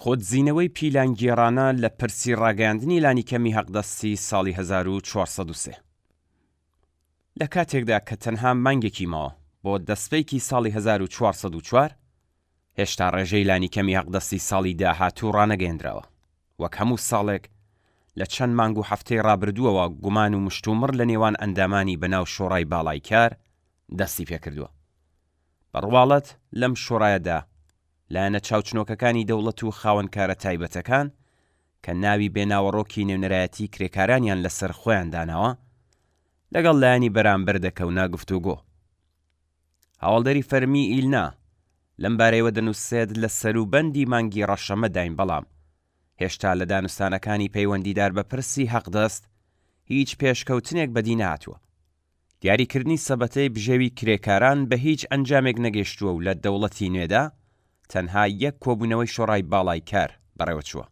خۆتزیینەوەی پیلانگێڕانە لە پرسی ڕاگەاندنی لانیکەمی حەقدەستی ساڵی 1403 لە کاتێکدا کە تەنها مانگێکی ماوە بۆ دەستپێکی ساڵی 1404 هێشتا ڕێژەی لانیکەمی حەقدەستی ساڵی داهاتوو ڕانەگەیەندراوە. وەک هەموو ساڵێک لە چەند مانگ و هەفتەی ڕابردووەوە گومان و مشتومڕ لە نێوان ئەندامانی بەناو شۆڕای باڵای کار دەستی پێکردووە. بەڕواڵەت لەم شۆڕایەدا لایەنە چاوچنۆکەکانی دەوڵەت و خاوەنکارە تایبەتەکان کە ناوی بێناوەڕۆکی نێونەرایەتی کرێکارانیان لەسەر خۆیان داناوە لەگەڵ لایەنی بەرامبەر دەکەونا گفتوگۆ. هەواڵدەری فەرمی ئیلنا لەم بارەیەوە دەنووسێت لە سەروبەندی مانگی ڕەشەمە داین، بەڵام هێشتا لە دانوستانەکانی پەیوەندیدار بە پرسی حەقدەست هیچ پێشکەوتنێک بەدی نهاتووە. دیاریکردنی سەبەتەی بژێوی کرێکاران بە هیچ ئەنجامێک نەگەیشتووە و لە دەوڵەتی نوێدا تەنها یەک کۆبوونەوەی شۆڕای باڵای کار بەڕێوە چووە.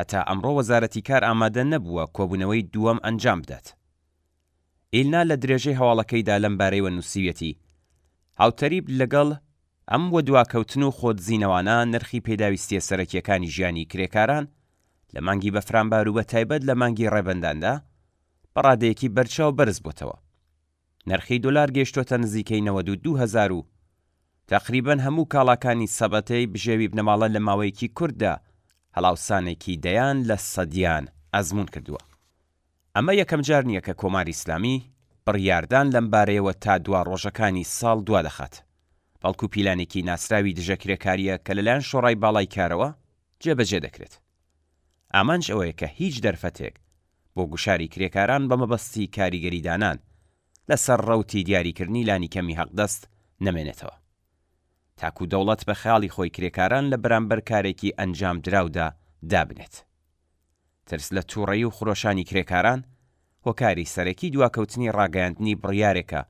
هەتا ئەمڕۆ وەزارەتی کار ئامادە نەبووە کۆبوونەوەی دووەم ئەنجام بدات. ئیلنا لە درێژەی هەواڵەکەیدا لەم بارەیەوە نووسیوێتی هاوتەریب لەگەڵ ئەم وەدواکەوتن و خۆتزیینەوانە نرخی پێداویستیە سەرەکیەکانی ژیانی کرێکاران لە مانگی بەفرامبار و بەتایبەت لە مانگی ڕێبەنداندا بەڕادەیەکی بەرچاو بەرز بووتەوە. نرخی دۆلار گەیشتۆتە نزیکەی 92,000 و تقریباً هەموو کاڵاکانی سەبەتەی بژێوی بنەماڵە لە ماوەیەکی کوورتدا هەڵاوسانێکی دەیان لە سەدیان ئەزمون کردووە. ئەمە یەکەم جار نییە کە کۆماری ئیسلامی بڕیاردان لەم بارەیەوە تا دوا ڕۆژەکانی ساڵ دوا دەخات، بەڵکو پیلانێکی ناسراوی دژە کرێکاریە کە لەلایەن شۆڕای باڵای کارەوە جێبەجێ دەکرێت. ئامانج ئەوەیە کە هیچ دەرفەتێک بۆ گوشاری کرێکاران بە مەبەستی کاریگەریدانان لەسەر ڕەوتی دیاریکردنی لانیکەمی حەقدەست نەمێنێتەوە، تاکو دەوڵەت بە خەیاڵی خۆی کرێکاران لە بەرامبەر کارێکی ئەنجام دراودا دابنێت. ترس لە تووڕەیی و خڕۆشانی کرێکاران هۆکاری سەرەکی دواکەوتنی ڕاگەیاندنی بڕیارێکە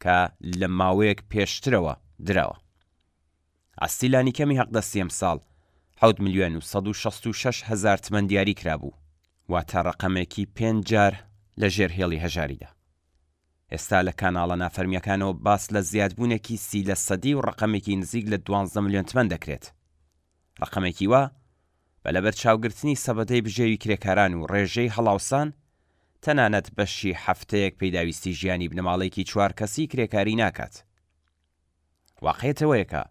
کە لە ماوەیەک پێشترەوە دراوە. ئاستی لانیکەمی حەقدەستی ئەم ساڵ 7,166,000 تمەن دیاری کرابوو، واتە ڕقەمێکی 5 جار لە ژێرهێڵی هەژاریدا. ئێستا لە کاناڵە نافەرمیەکانەوە باس لە زیادبوونێکی 30% و ڕقەمێکی نزیک لە 12 ملیۆن تمەن دەکرێت. ڕقەمێکی وا بە لەبەر چاوگرتنی سەبەتەی بژێوی کرێکاران و ڕێژەی هەڵاوسان تەنانەت بەشی هەفتەیەک پێداویستی ژیانی بنەماڵەیەکی 4 کەسی کرێکاری ناکات. واقعیەتەوەیە کە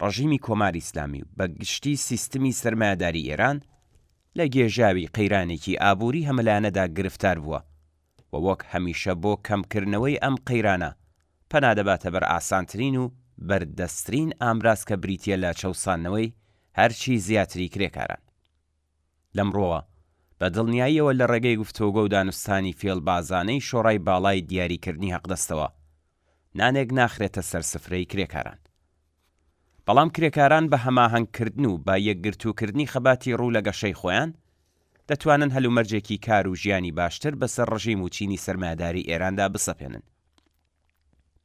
ڕەژیمی کۆماری ئیسلامی و بە گشتی سیستمی سەرمایەداری ئێران لە گێژاوی قەیرانێکی ئابووری هەملایەنەدا گرفتار بووە و وەک هەمیشە بۆ کەمکردنەوەی ئەم قەیرانە پەنادەباتە بەر ئاسانترین و بەردەستترین ئامراز کە بریتیە لە چەوسانەوەی هەرچی زیاتری کرێکاران. لەمڕۆوە بە دڵنیاییەوە لە ڕێگەی گفتوگۆ و دانوستانی فێڵبازانەی شۆڕای باڵای دیاریکردنی حەقدەستەوە نانێک ناخرێتە سەر سفرەی کرێکاران. بەڵام کرێکاران بە هەماهەنگکردن و با یەکگرتووکردنی خەباتی ڕوو لە گەشەی خۆیان دەتوانن هەلومەرجێکی کار و ژیانی باشتر بەسەر ڕژیم و چینی سەرمایەداری ئێراندا بسەپێنن.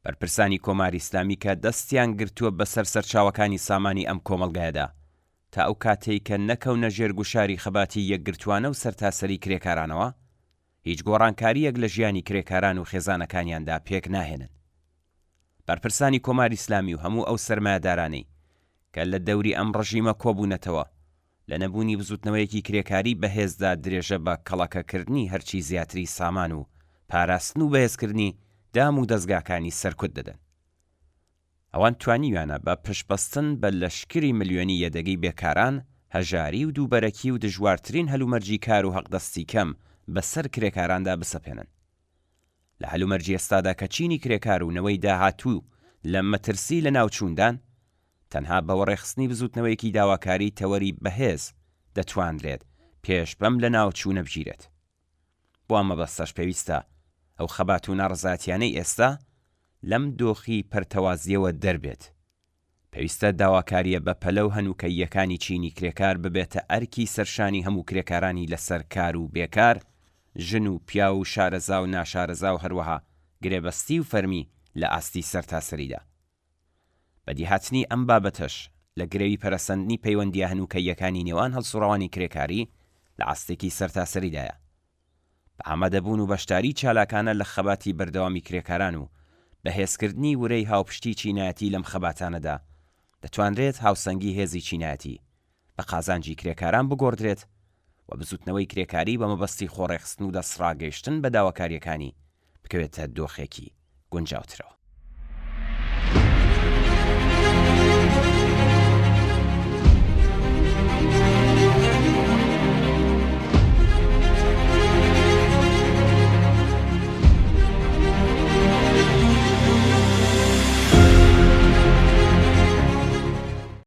بەرپرسانی کۆماری ئیسلامی کە دەستیان گرتووە بەسەر سەرچاوەکانی سامانی ئەم کۆمەڵگایەدا تا ئەو کاتەی کە نەکەونە ژێرگوشاری خەباتی یەکگرتوانە و سەرتاسەری کرێکارانەوە هیچ گۆڕانکاریەک لە ژیانی کرێکاران و خێزانەکانیاندا پێک ناهێنن. بەرپرسانی کۆماری ئیسلامی و هەموو ئەو سەرمایەدارانەی کە لە دەوری ئەم ڕژیمە کۆبوونەتەوە لە نەبوونی بزوتنەوەیەکی کرێکاری بەهێزدا درێژە بە کەڵەکەکردنی هەرچی زیاتری سامان و پاراستن و بەهێزکردنی دام و دەستگاکانی سەرکوت دەدەن. ئەوان توانیویانە بە پشتبەستن بە لەشکری ملیۆنی یەدەگەی بێکاران هەژاری و دووبەرەکی و دژوارترین هەلومەرجی کار و حەقدەستی کەم بەسەر کرێکاراندا بسەپێنن. لە هەلومەرجی ئێستادا کە چینی کرێکار و نەوەی داهاتوو لە مەترسی لە ناوچووندان تەنها بەوەڕێخستنی بزوتنەوەیەکی داواکاری تەوەری بەهێز دەتوانرێت پێش بەم لە ناوچوونە بگیرێت. بۆ ئەمە بەستەش پێویستە ئەو خەبات و ناڕزاتیانەی ئێستا لەم دۆخی پەرتەوازیەوە دەربێت. پێویستە داواکاریە بە پەلەو هەنووکەیەکانی چینی کرێکار ببێتە ئەرکی سەرشانی هەموو کرێکارانی لەسەر کار و بێکار، ژن و پیا و شارەزا و ناشارەزا و هەروەها گرێبەستی و فەرمی لە ئاستی سەرتاسەریدا. بەدیهاتنی ئەم بابەتەش لە گرێوی پەرەسەندنی پەیوەندیە هەنووکەیەکانی نێوان هەڵسوڕەوانی کرێکاری لە ئاستێکی سەرتاسەریدایە. بە ئامادەبوون و بەشداری چالاکانە لە خەباتی بەردەوامی کرێکاران و بەهێزکردنی ورەی هاوپشتی چینایەتی لەم خەباتانەدا دەتوانرێت هاوسەنگی هێزی چینایەتی بە قازانجی کرێکاران بگۆڕدرێت و بزوتنەوەی کرێکاری بە مەبەستی خۆڕێخستن و دەسڕاگەیشتن بە داواکاریەکانی بکەوێتە دۆخێکی گونجاوترەوە.